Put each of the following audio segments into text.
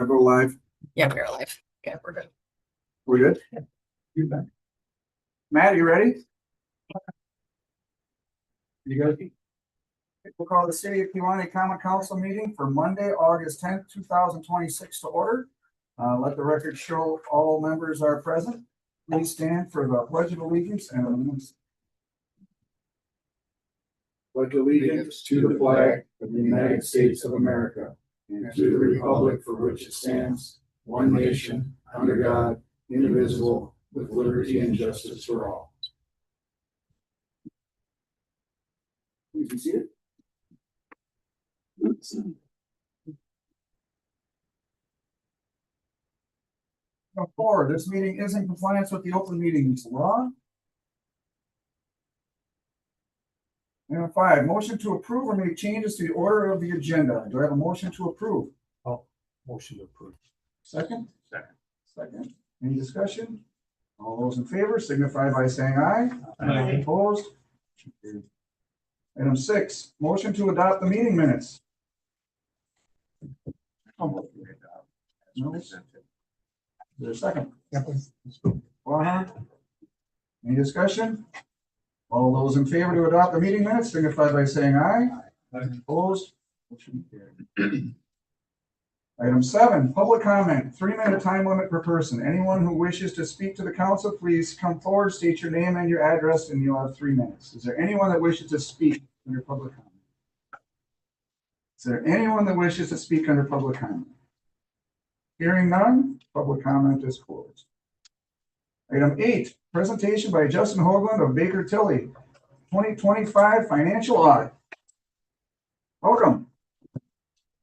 I go live. Yeah, we're live. Okay, we're good. We're good? You bet. Matt, you ready? You good? We'll call the City of Kewanee Common Council meeting for Monday, August 10th, 2026 to order. Let the record show all members are present. Please stand for the Pledge of Allegiance and allegiance. Pledge allegiance to the flag of the United States of America and to the republic for which it stands, one nation, under God, indivisible, with liberty and justice for all. Please be seated. Number 4, this meeting is in compliance with the open meetings law. Number 5, motion to approve or make changes to the order of the agenda. Do I have a motion to approve? Motion to approve. Second? Second. Any discussion? All those in favor signify by saying aye. Aye. Opposed? Item 6, motion to adopt the meeting minutes. No. Is there a second? Farhan? Any discussion? All those in favor to adopt the meeting minutes signify by saying aye. Opposed? Motion carried. Item 7, public comment, 3-minute time limit per person. Anyone who wishes to speak to the council, please come forward, state your name and your address, and you'll have 3 minutes. Is there anyone that wishes to speak under public comment? Is there anyone that wishes to speak under public comment? Hearing none, public comment is closed. Item 8, presentation by Justin Hoagland of Baker Tilly, 2025 financial audit. Welcome.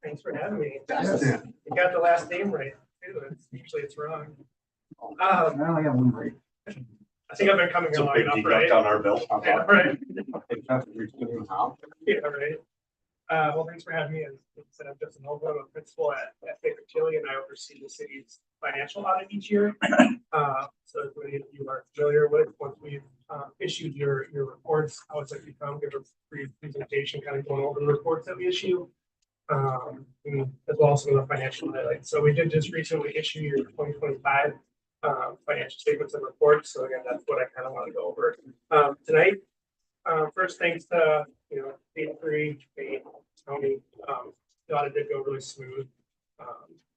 Thanks for having me. Yes. You got the last name right. Usually it's wrong. Now I got one right. I think I've been coming It's a along big enough, deduct right? on our bill. Yeah, right. How? Yeah, right. Well, thanks for having me. As I said, I'm Justin Holbrook. I'm a principal at Baker Tilly, and I oversee the city's financial audit each year. So if any of you are familiar with, once we've issued your reports, I would like to come give a brief presentation, kind of going over the reports that we issue. And as well as some of the financial highlights. So we did just recently issue your 2025 financial statements and reports. So again, that's what I kind of want to go over tonight. First, thanks to P3, Tony, the audit did go really smooth.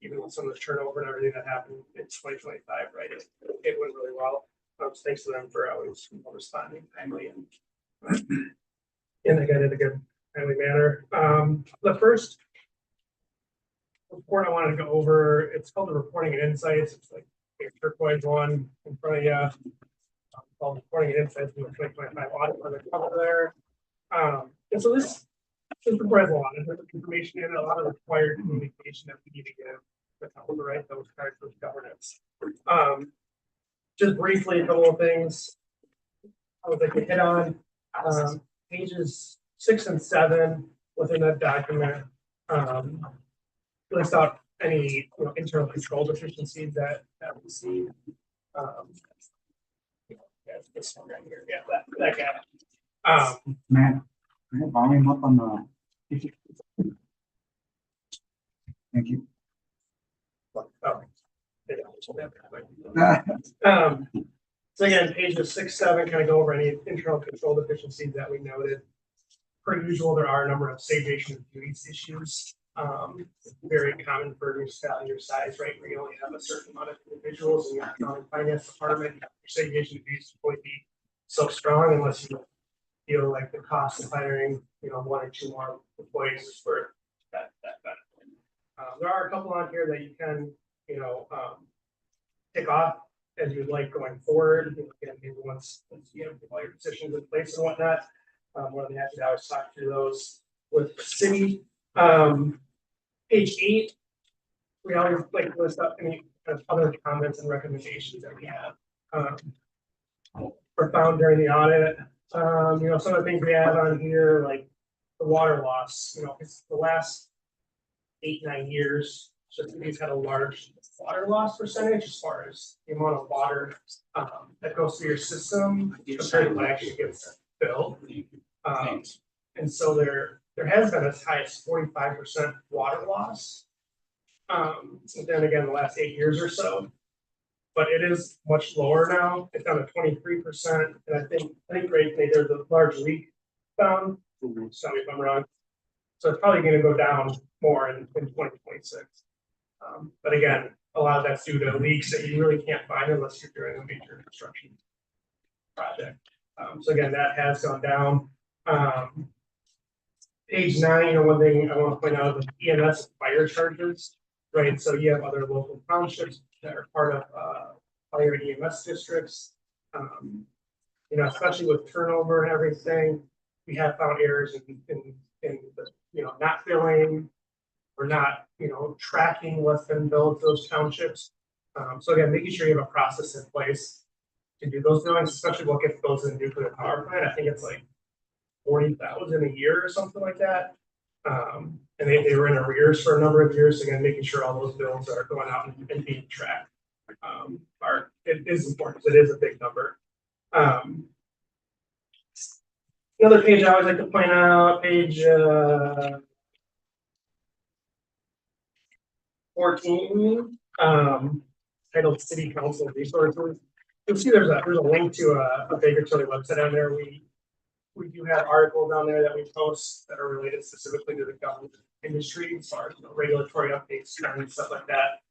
Even with some of the turnover and everything that happened in 2025, right? It went really well. So thanks to them for always responding timely and they got it a good timely manner. The first report I wanted to go over, it's called the Reporting and Insights. It's like a turquoise one in front of you. Called Reporting and Insights from the 2025 audit on the cover there. And so this report has a lot of information in it, a lot of required communication that we need to give the council, right? Those cards with governance. Just briefly, a couple of things I would like to hit on. Pages 6 and 7 within that document list out any internal control deficiencies that we see. This one right here, yeah, that guy. Matt, can I volume up on the? Thank you. So again, pages 6, 7 kind of go over any internal control deficiencies that we noted. Per usual, there are a number of segregation of duties issues. Very common for your size, right? Where you only have a certain amount of individuals in your accounting finance department. Your segregation of duties will be so strong unless you feel like the cost of hiring, 1 or 2 more employees is for that benefit. There are a couple on here that you can, take off as you'd like going forward. Again, maybe once you have all your positions in place and whatnot. More than happy to always talk through those with the city. Page 8, we always like to list up any kind of other comments and recommendations that we have were found during the audit. Some of the things we have on here, like the water loss, it's the last 8-9 years. So cities had a large water loss percentage as far as the amount of water that goes through your system compared to what actually gets filled. And so there has been as high as 45% water loss And then again, the last 8 years or so. But it is much lower now. It's down to 23%. And I think right, there's a large leak found. Tell me if I'm wrong. So it's probably going to go down more in 2026. But again, a lot of that's due to leaks that you really can't find unless you're doing a major construction project. So again, that has gone down. Page 9, one thing I want to point out is EMS fire charges, right? So you have other local townships that are part of fire and EMS districts. Especially with turnover and everything, we have found errors in the, not billing or not, tracking what's been billed to those townships. So again, making sure you have a process in place to do those billings, especially what gets billed in the nuclear power plant. I think it's like 40,000 a year or something like that. And they were in arrears for a number of years. Again, making sure all those bills are going out and being tracked. It is important because it is a big number. Another page I always like to point out, page 14, titled City Council Resources. You'll see there's a link to a Baker Tilly website on there. We do have articles on there that we post that are related specifically to the government industry, as far as regulatory updates and stuff like that.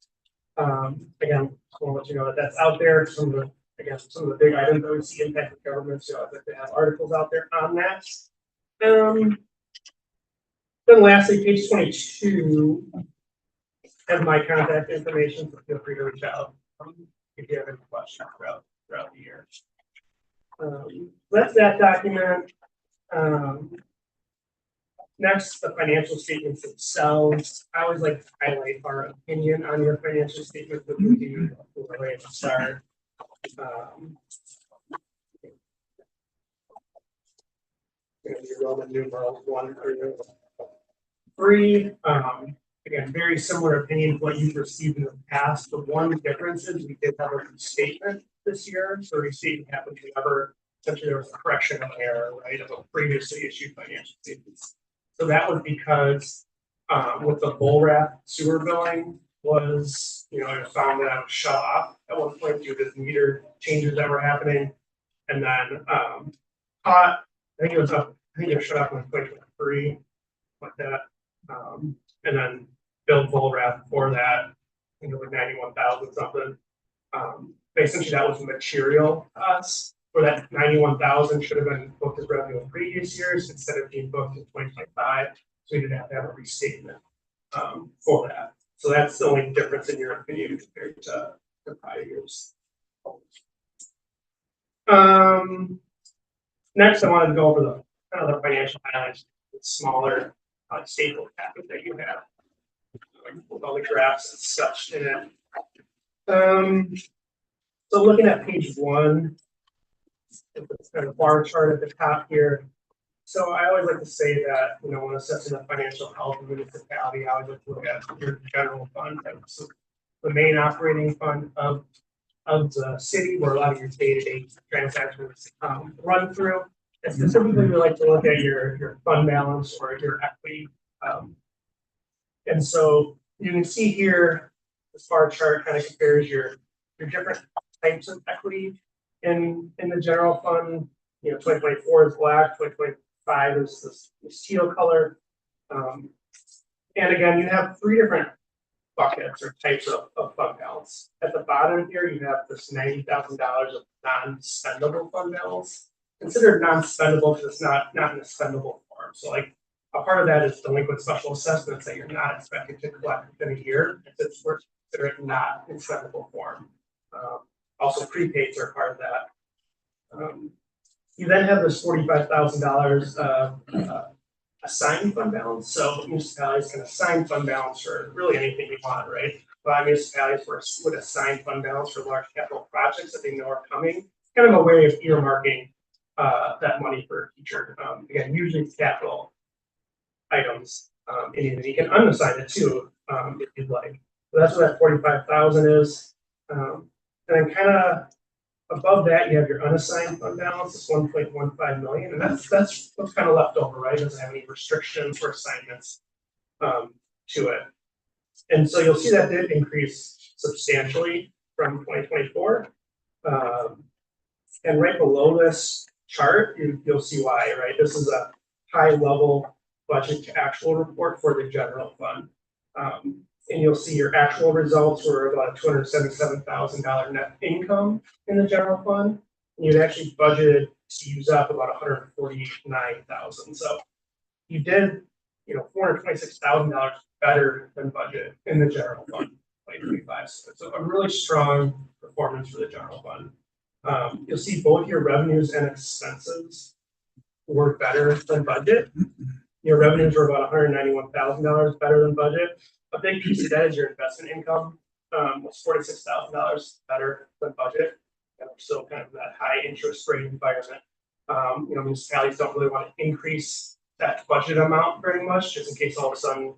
Again, I want to let you know that that's out there. Some of the big items that we see impact the government, so I'd like to have articles out there on that. Then lastly, page 22 has my contact information, so feel free to reach out if you have any questions throughout the year. That's that document. Next, the financial statements themselves. I always like to highlight our opinion on your financial statements with you way at the start. Roman numeral 1 through 3. Again, very similar opinion to what you've received in the past. The one difference is we did have a restatement this year. So restatement happened whenever essentially there was a correction of error, right, of a previously issued financial statements. So that was because with the BOLRAP sewer billing was, it was found that it was shut off at one point due to the meter changes that were happening. And then I think it was shut off in 2023, like that. And then billed BOLRAP for that, like 91,000 something. But essentially that was material to us. For that 91,000 should have been booked as revenue in previous years instead of being booked in 2025. So we didn't have to have a restatement for that. So that's the only difference in your opinion compared to the prior years. Next, I wanted to go over the financial highlights, the smaller staple packet that you have with all the graphs and such in it. So looking at page 1. It's kind of bar chart at the top here. So I always like to say that, when assessing the financial health of a municipality, I always like to look at your general fund. So the main operating fund of the city, where a lot of your day-to-day transactions run through. And specifically, we like to look at your fund balance or your equity. And so you can see here, this bar chart kind of compares your different types of equity. In the general fund, 2024 is black, 2025 is this teal color. And again, you have 3 different buckets or types of fund balance. At the bottom here, you have this $90,000 of non-spendable fund balance. Considered non-spendable because it's not in a spendable form. So like a part of that is delinquent special assessments that you're not expected to collect within a year. It's consider it not in spendable form. Also, prepaids are part of that. You then have this $45,000 assigned fund balance. So municipalities can assign fund balance for really anything you want, right? A lot of municipalities would assign fund balance for large capital projects that they know are coming. Kind of a way of earmarking that money for future. Again, usually it's capital items. And you can unassign it too if you'd like. So that's what that 45,000 is. And then kind of above that, you have your unassigned fund balance, it's 1.15 million, and that's what's kind of left over, right? It doesn't have any restrictions or assignments to it. And so you'll see that did increase substantially from 2024. And right below this chart, you'll see why, right? This is a high level budget to actual report for the general fund. And you'll see your actual results were about a $277,000 net income in the general fund. And you'd actually budgeted to use up about $149,000. So you did, $426,000 better than budget in the general fund, 2025. So it's a really strong performance for the general fund. You'll see both your revenues and expenses were better than budget. Your revenues were about $191,000 better than budget. A big piece of that is your investment income was $46,000 better than budget. And we're still kind of in that high interest rate environment. Municipalities don't really want to increase that budget amount very much, just in case all of a sudden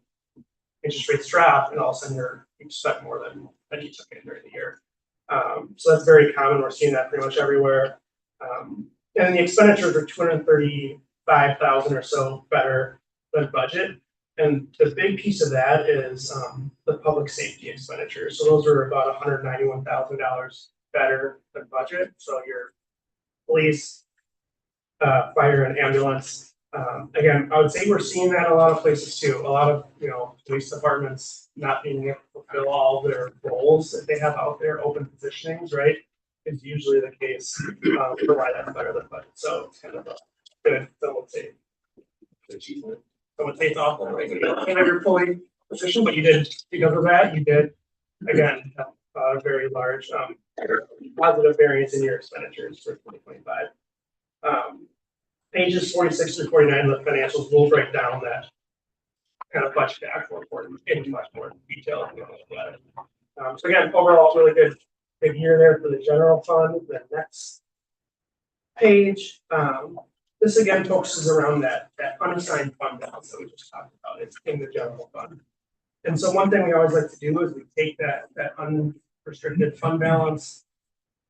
interest rates drop and all of a sudden you spent more than you took in during the year. So that's very common. We're seeing that pretty much everywhere. And the expenditures are $235,000 or so better than budget. And the big piece of that is the public safety expenditures. So those are about $191,000 better than budget. So your police, fire, and ambulance. Again, I would say we're seeing that in a lot of places too. A lot of police departments not being able to fulfill all their roles that they have out there, open positionings, right? Is usually the case for why that's better than budget. So it's kind of a good, someone say achievement. Someone say it's awful, right? You don't have your fully position, but you did, because of that, you did again have a very large positive variance in your expenditures for 2025. Pages 46 through 49 of the financials will break down that kind of budget to actual report in much more detail. So again, overall, really good big year there for the general fund. The next page, this again focuses around that unassigned fund balance that we just talked about. It's in the general fund. And so one thing we always like to do is we take that unrestricted fund balance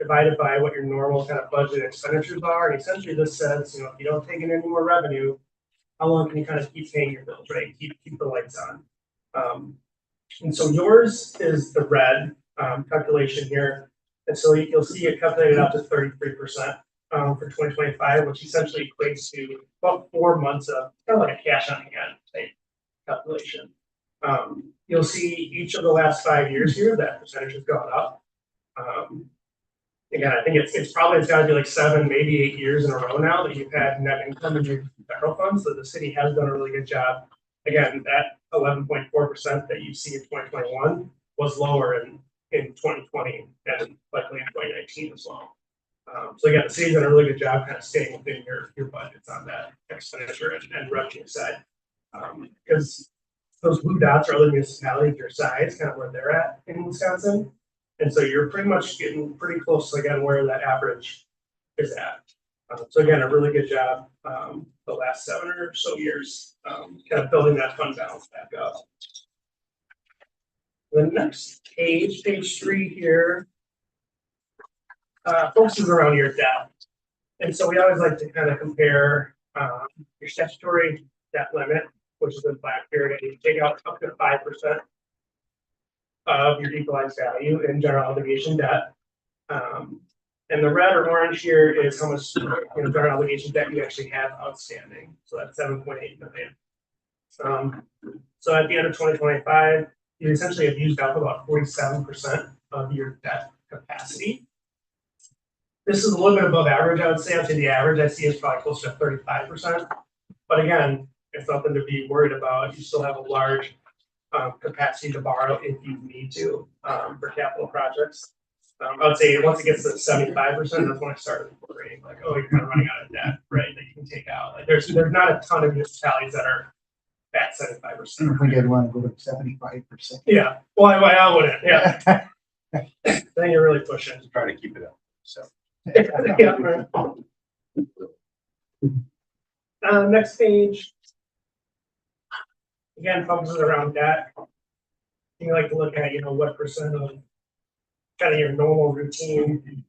divided by what your normal kind of budget expenditures are. And essentially this says, if you don't take in any more revenue, how long can you kind of keep paying your bills, right? Keep the lights on. And so yours is the red calculation here. And so you'll see it calculated up to 33% for 2025, which essentially equates to about 4 months of kind of like a cash on hand type calculation. You'll see each of the last 5 years here, that percentage has gone up. Again, I think it's got to be like 7, maybe 8 years in a row now that you've had net income in your federal funds. So the city has done a really good job. Again, that 11.4% that you see in 2021 was lower in 2020 and likely in 2019 as well. So again, the city's done a really good job kind of staying within your budgets on that expenditure and revenue side. Because those blue dots are other municipalities your size, kind of where they're at in Wisconsin. And so you're pretty much getting pretty close to, again, where that average is at. So again, a really good job the last 7 or so years, kind of building that fund balance back up. The next page 3 here, focuses around your debt. And so we always like to kind of compare your statutory debt limit, which is in black here, and you take out up to 5% of your equalized value in general obligation debt. And the red or orange here is how much general obligation debt you actually have outstanding. So that's 7.8 million. So at the end of 2025, you essentially have used up about 47% of your debt capacity. This is a little bit above average, I would say. I'd say the average I see is probably closer to 35%. But again, it's nothing to be worried about. You still have a large capacity to borrow if you need to for capital projects. I would say once it gets to 75%, that's when I started incorporating, like, oh, you're kind of running out of debt, right, that you can take out. Like there's not a ton of municipalities that are at 75%. If we did want to go to 75%. Yeah, well, I wouldn't, yeah. Then you're really pushing. Just trying to keep it up. So Yeah, right. Next page. Again, focuses around debt. You like to look at, what percent of kind of your normal routine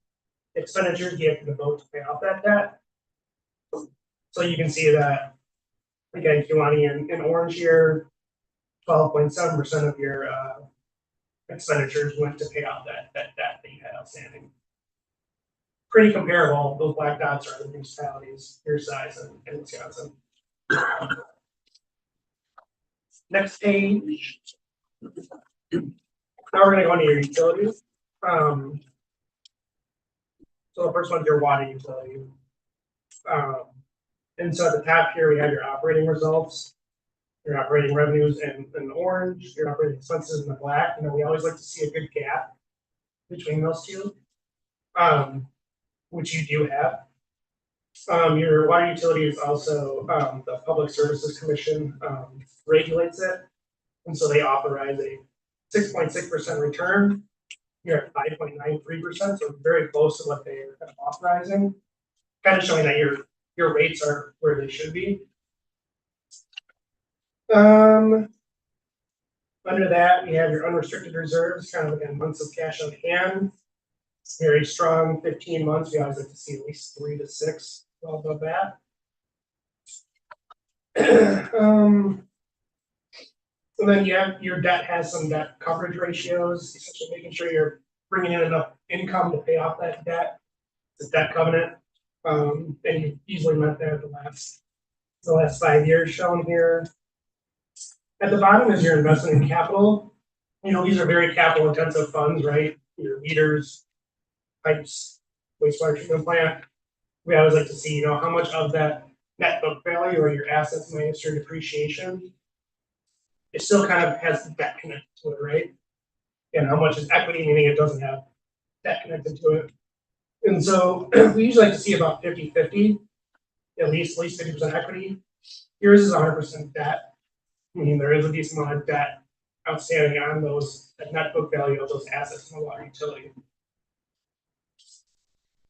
expenditures you have to devote to pay off that debt. So you can see that, again, Kewaunee in orange here, 12.7% of your expenditures went to pay off that debt that you had outstanding. Pretty comparable. Those black dots are the municipalities your size in Wisconsin. Next page. Now we're gonna go into your utilities. So the first one's your water utility. And so at the top here, we have your operating results, your operating revenues in orange, your operating expenses in the black. You know, we always like to see a good gap between those two, which you do have. Your water utility is also, the Public Services Commission regulates it. And so they authorize a 6.6% return. You're at 5.93%, so very close to what they're kind of authorizing. Kind of showing that your rates are where they should be. Under that, we have your unrestricted reserves, kind of again, months of cash on hand. Very strong, 15 months. We always like to see at least 3 to 6 well above that. And then your debt has some debt coverage ratios, essentially making sure you're bringing in enough income to pay off that debt. It's a debt covenant. And you easily met that the last 5 years shown here. At the bottom is your investment in capital. You know, these are very capital intensive funds, right? Your meters, pipes, wastewater treatment plant. We always like to see, you know, how much of that net book value or your assets minus your depreciation, it still kind of has debt connected to it, right? And how much is equity, meaning it doesn't have debt connected to it. And so we usually like to see about 50-50, at least 50% equity. Yours is 100% debt, meaning there is a decent amount of debt outstanding on those, that net book value of those assets in the water utility.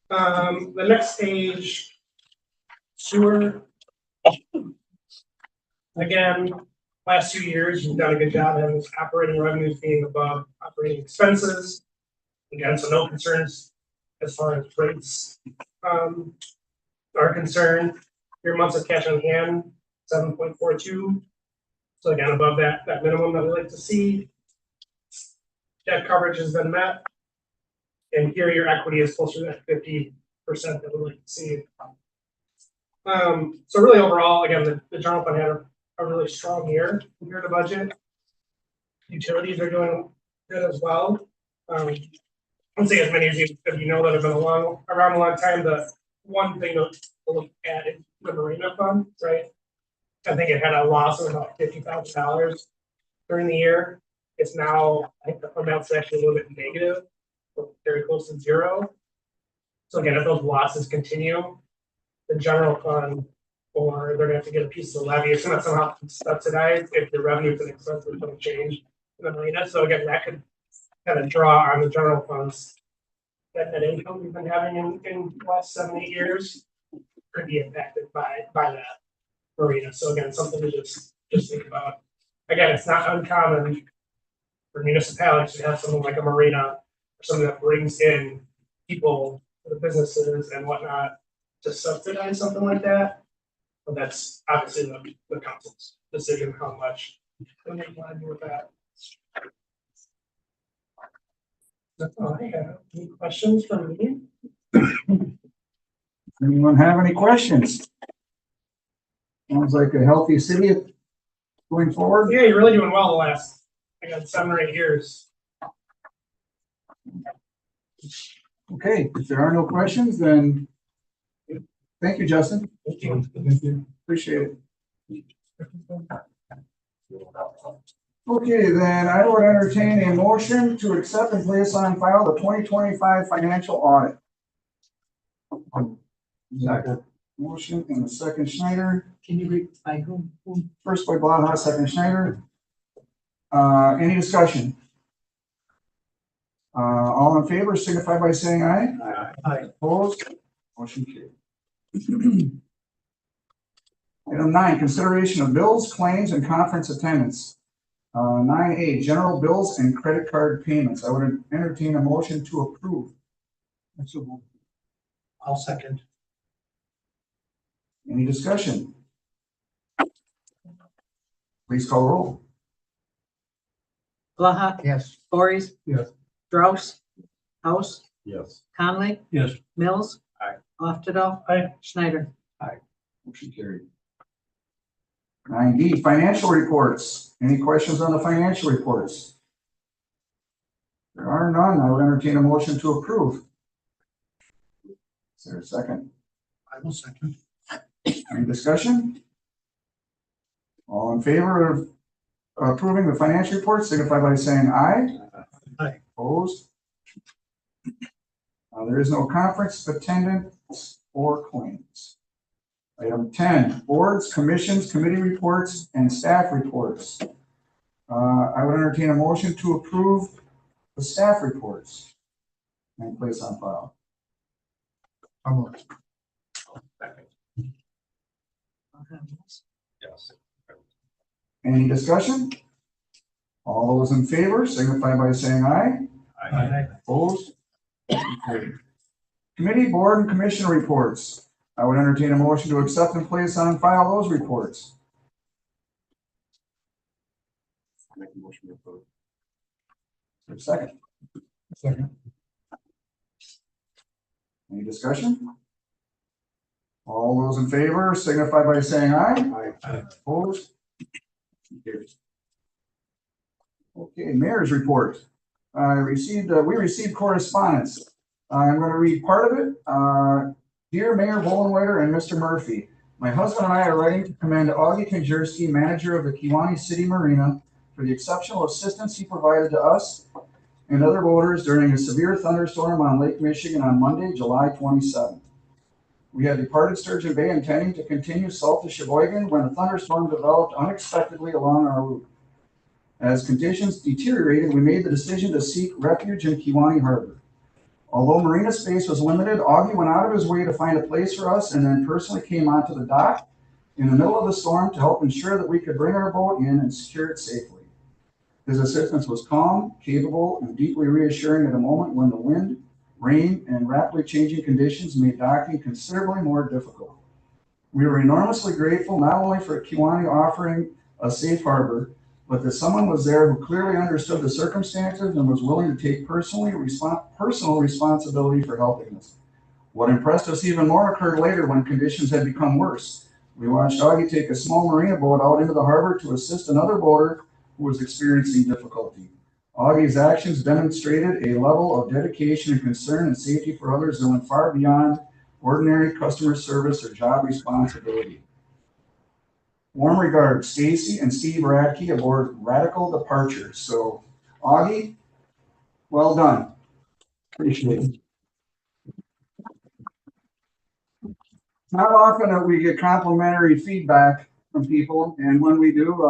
The next page, sewer. Again, last 2 years, you've done a good job having this operating revenues being above operating expenses. Again, so no concerns as far as rates are concerned. Your months of cash on hand, 7.42. So again, above that minimum that we like to see. Debt coverage has been met. And here your equity is closer to that 50% that we like to see. So really overall, again, the general fund had a really strong year compared to budget. Utilities are doing good as well. I would say as many of you know that have been around a long time, the one thing to look at is the Marina Fund, right? I think it had a loss of about $50,000 during the year. It's now, I think the fund balance is actually a little bit negative, very close to zero. So again, if those losses continue, the general fund, or they're gonna have to get a piece of the levy, it's not somehow subsidized if the revenues and expenses don't change in the marina. So again, that could kind of draw on the general funds. That net income we've been having in the last 7-8 years could be impacted by that marina. So again, something to just think about. Again, it's not uncommon for municipalities to have something like a marina or something that brings in people, the businesses and whatnot, to subsidize something like that. But that's obviously the council's decision how much they want to do with that. That's all I have. Any questions from me? Anyone have any questions? Sounds like a healthy city going forward. Yeah, you're really doing well the last, I got 7 or 8 years. Okay, if there are no questions, then thank you, Justin. Thank you. Thank you. Appreciate it. Okay, then I would entertain a motion to accept and place on file the 2025 financial audit. Motion and a second Schneider. Can you read by whom? First by Blahha, second Schneider. Any discussion? All in favor signify by saying aye. Aye. Opposed? Motion carried. Item 9, consideration of bills, claims, and conference attendance. 9A, general bills and credit card payments. I would entertain a motion to approve. I'll second. Any discussion? Please call roll. Blaha. Yes. Voorhees. Yes. Strauss. House. Yes. Conley. Yes. Mills. Aye. Oftedal. Aye. Schneider. Motion carried. 9D, financial reports. Any questions on the financial reports? There are none. I will entertain a motion to approve. Is there a second? I will second. Any discussion? All in favor of approving the financial report, signify by saying aye. Aye. Opposed? There is no conference attendance or claims. Item 10, boards, commissions, committee reports, and staff reports. I would entertain a motion to approve the staff reports and place on file. Yes. Any discussion? All those in favor signify by saying aye. Aye. Opposed? Committee, board, and commission reports. I would entertain a motion to accept and place on file those reports. Make a motion to approve. Is there a second? Second. Any discussion? All those in favor signify by saying aye. Aye. Opposed? Carries. Okay, mayor's report. We received correspondence. I'm going to read part of it. Dear Mayor Vollenweider and Mr. Murphy, my husband and I are writing to commend Augie Konjerski, manager of the Kewanee City Marina, for the exceptional assistance he provided to us and other boaters during a severe thunderstorm on Lake Michigan on Monday, July 27th. We had departed Sturgeon Bay intending to continue south to Sheboygan when a thunderstorm developed unexpectedly along our route. As conditions deteriorated, we made the decision to seek refuge in Kewanee Harbor. Although marina space was limited, Augie went out of his way to find a place for us and then personally came onto the dock in the middle of the storm to help ensure that we could bring our boat in and secure it safely. His assistance was calm, capable, and deeply reassuring at a moment when the wind, rain, and rapidly changing conditions made docking considerably more difficult. We were enormously grateful not only for Kewanee offering a safe harbor, but that someone was there who clearly understood the circumstances and was willing to take personal responsibility for helping us. What impressed us even more occurred later when conditions had become worse. We watched Augie take a small marina boat out into the harbor to assist another boater who was experiencing difficulty. Augie's actions demonstrated a level of dedication and concern and safety for others that went far beyond ordinary customer service or job responsibility. Warm regards, Stacy and Steve Radke aboard Radical Departure. So, Augie, well done. Appreciate it. Not often that we get complimentary feedback from people, and when we do,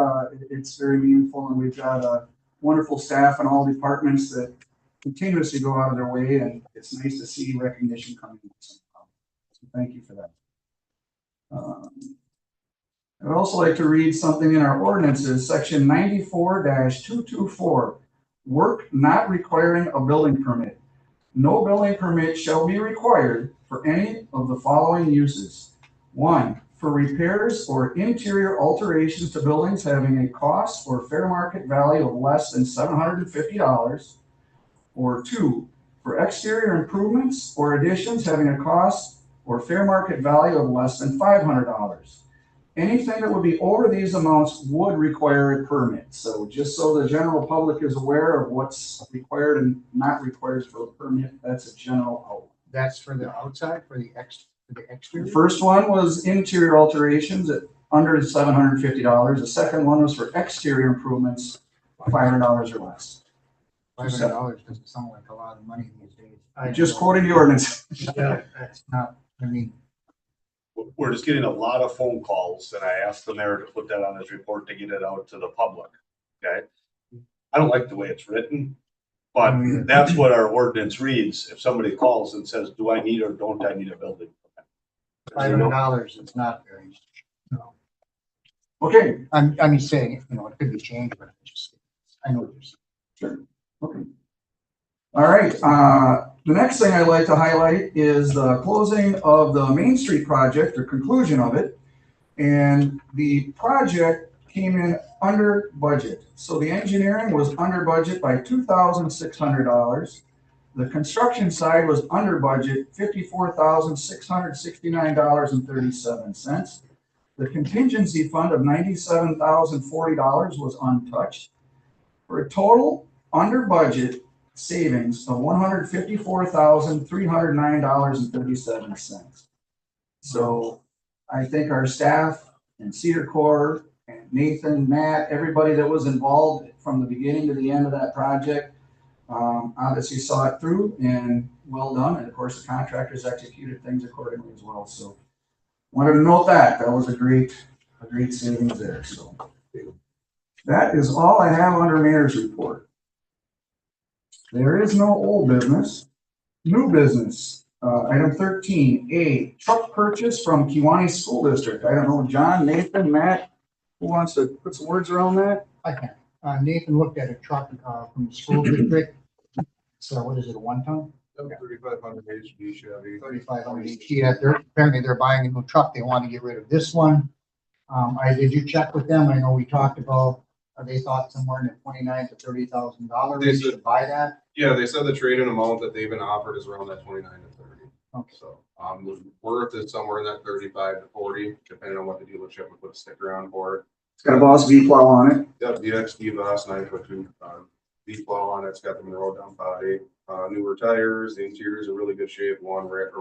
it's very meaningful, and we've got a wonderful staff in all departments that continuously go out of their way, and it's nice to see recognition coming. So thank you for that. I'd also like to read something in our ordinances, section 94-224, work not requiring a building permit. No building permit shall be required for any of the following uses. 1, for repairs or interior alterations to buildings having a cost or fair market value of less than $750. Or 2, for exterior improvements or additions having a cost or fair market value of less than $500. Anything that would be over these amounts would require a permit. So just so the general public is aware of what's required and not required for a permit, that's a general outline. That's for the outside, for the The exterior? first one was interior alterations at under $750. The second one was for exterior improvements, $500 or less. $500 doesn't sound like a lot of money these days. I just quoted the ordinance. Yeah, that's not, I mean, We're just getting a lot of phone calls, and I asked the mayor to put that on his report to get it out to the public, okay? I don't like the way it's written, but that's what our ordinance reads. If somebody calls and says, do I need or don't I need a building permit? $500 is not very, Okay, I'm just saying, you know, it could be changed, but I know what you're saying. sure. Okay. All right. The next thing I'd like to highlight is the closing of the Main Street project, or conclusion of it. And the project came in under budget. So the engineering was under budget by $2,600. The construction side was under budget, $54,669.37. The contingency fund of $97,040 was untouched, for a total under budget savings of $154,309.37. So I think our staff and Cedar Core and Nathan, Matt, everybody that was involved from the beginning to the end of that project, obviously saw it through and well done. And of course, the contractors executed things accordingly as well. So wanted to note that was a great savings there. So that is all I have under mayor's report. There is no old business. New business, item 13A, truck purchase from Kewanee School District. I don't know, John, Nathan, Matt, who wants to put some words around that? I can. Nathan looked at a truck from the school district. So what is it, a one-ton? 3,500 HD Chevy. 3,500 each. Yeah, apparently they're buying a new truck. They want to get rid of this one. Did you check with them? I know we talked about, they thought somewhere in the $29,000 to $30,000 They range said- to buy that. Yeah, they said the trade-in amount that they've been offered is around that 29 to 30. Okay. So, the worth is somewhere in that 35 to 40, depending on what the dealership would put a sticker on for it. It's got a Boss V plow on it. Got DXD Boss 9.2 V-plow on it. It's got the Monroe down body, newer tires. The interior's in really good shape. One rip.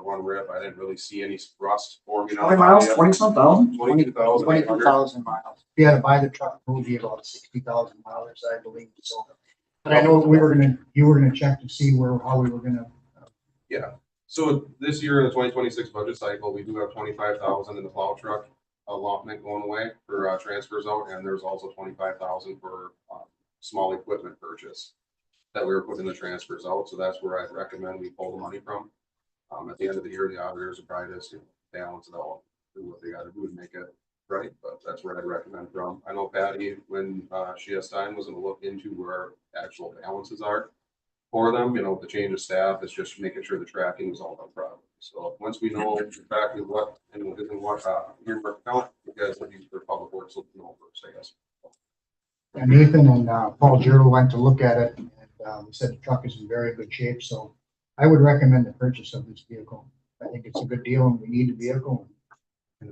I didn't really see any rust forming. How many miles? 20-some thousand? 22,000. 22,000 miles. If you had to buy the truck, it would be about 60,000 miles, I believe. So, but I know you were gonna check to see how we were gonna. Yeah, so this year in the 2026 budget cycle, we do have 25,000 in the plow truck allotment going away for transfers out, and there's also 25,000 for small equipment purchase that we were putting the transfers out. So that's where I'd recommend we pull the money from. At the end of the year, the auditors will probably just balance it out, do what they got to do to make it right. But that's where I'd recommend from. I know Patty, when she has time, was going to look into where actual balances are for them. The change of staff is just making sure the tracking is all done properly. So once we know exactly what and what isn't what here for account, you guys will use for public works looking over, I guess. And Nathan and Paul Giroux went to look at it, and he said the truck is in very good shape. So I would recommend the purchase of this vehicle. I think it's a good deal, and we need the vehicle. If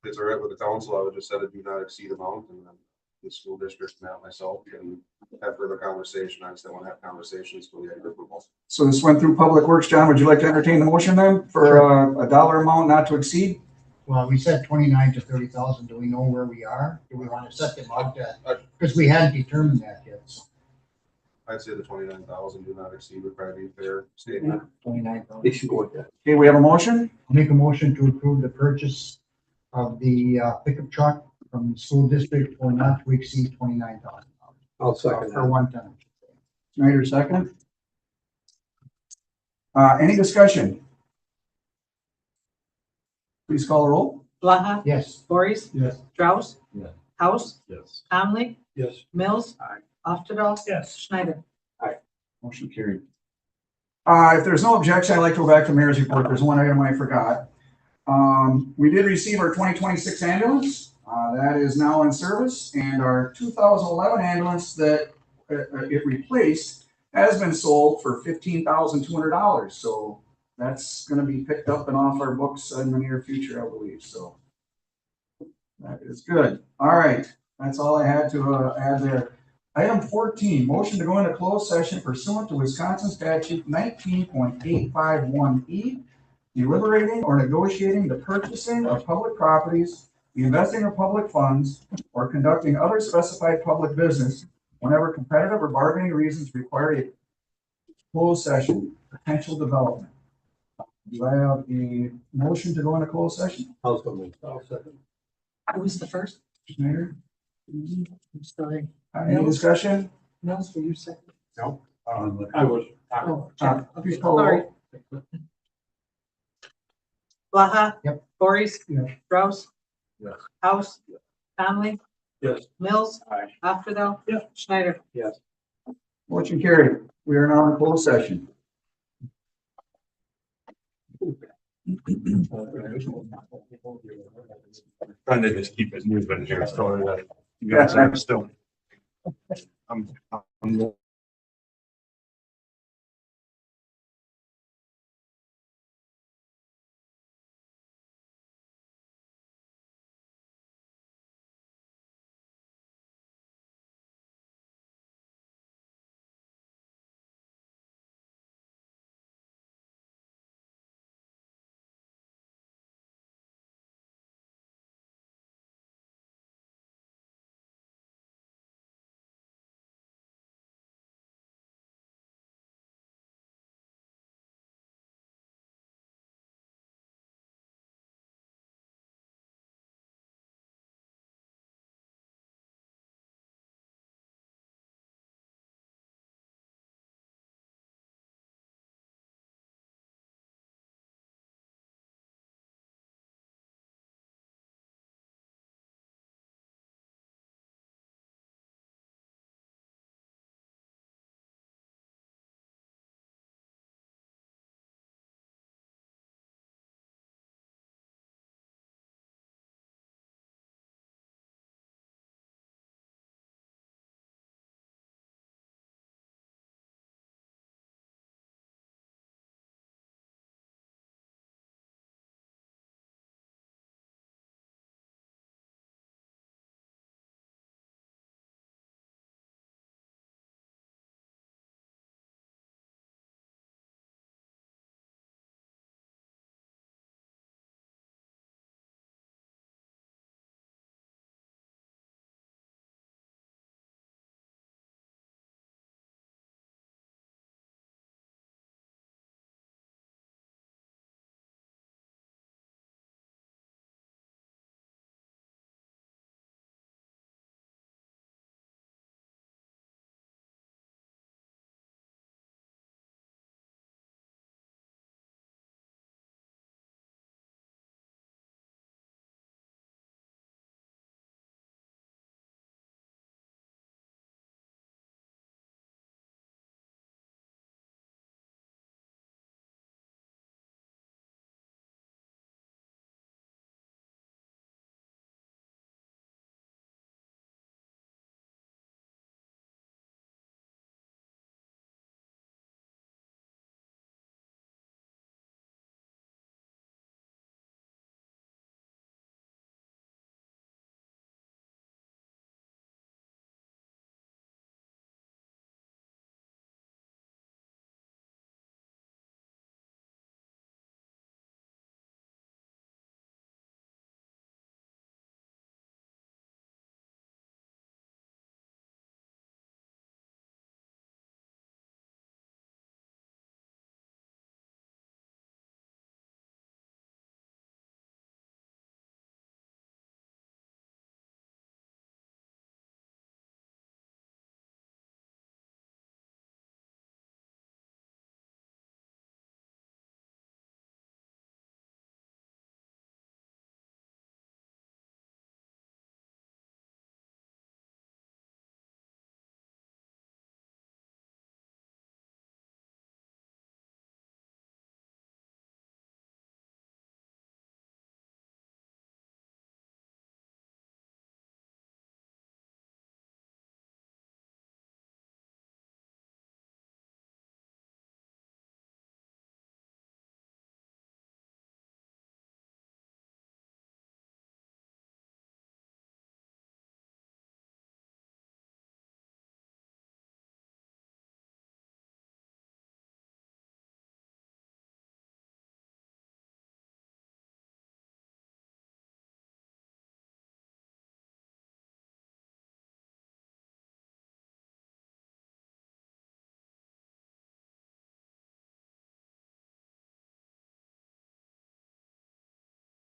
it's all right with the council, I would just set a do not exceed amount, and then the school district and myself can have further conversation. I just don't want to have conversations till we have your approval. So this went through Public Works. John, would you like to entertain the motion then for a dollar amount not to exceed? Well, we said 29 to 30,000. Do we know where we are? Do we want to set them out that? Because we hadn't determined that yet. So I'd say the 29,000 do not exceed would probably be a fair statement. 29,000. They should go with that. Okay, we have a motion. I'll make a motion to approve the purchase of the pickup truck from the school district for not to exceed $29,000. I'll second For that. one ton. Snyder, second. Any discussion? Please call the roll. Blaha, Yes. Voorhees. Yes. Strauss. Yes. House, Yes. Conley, Yes. Mills. Osterdahl. Yes. Schneider. Motion carried. If there's no objection, I'd like to go back to mayor's report. There's one item I forgot. We did receive our 2026 ambulance. That is now in service, and our 2011 ambulance that it replaced has been sold for $15,200. So that's going to be picked up and off our books in the near future, I believe. So that is good. All right, that's all I had to add there. Item 14, motion to go into closed session pursuant to Wisconsin statute 19.851E, deliberating or negotiating the purchasing of public properties, the investing of public funds, or conducting other specified public business whenever competitive or bargaining reasons require a closed session, potential development. Do I have a motion to go into closed session? I'll second. Who was the first? Schneider, I'm sorry. any discussion? Mills, were you second? I was. Oh, Please call the sorry. roll. Blaha. Yep. Voorhees. Yes. Strauss. Yes. House. Conley. Yes. Mills. Aye. Osterdahl. Yeah. Schneider. Yes. Motion carried. We are now in closed session. Trying to just keep it moving here, so that You guys are still. I'm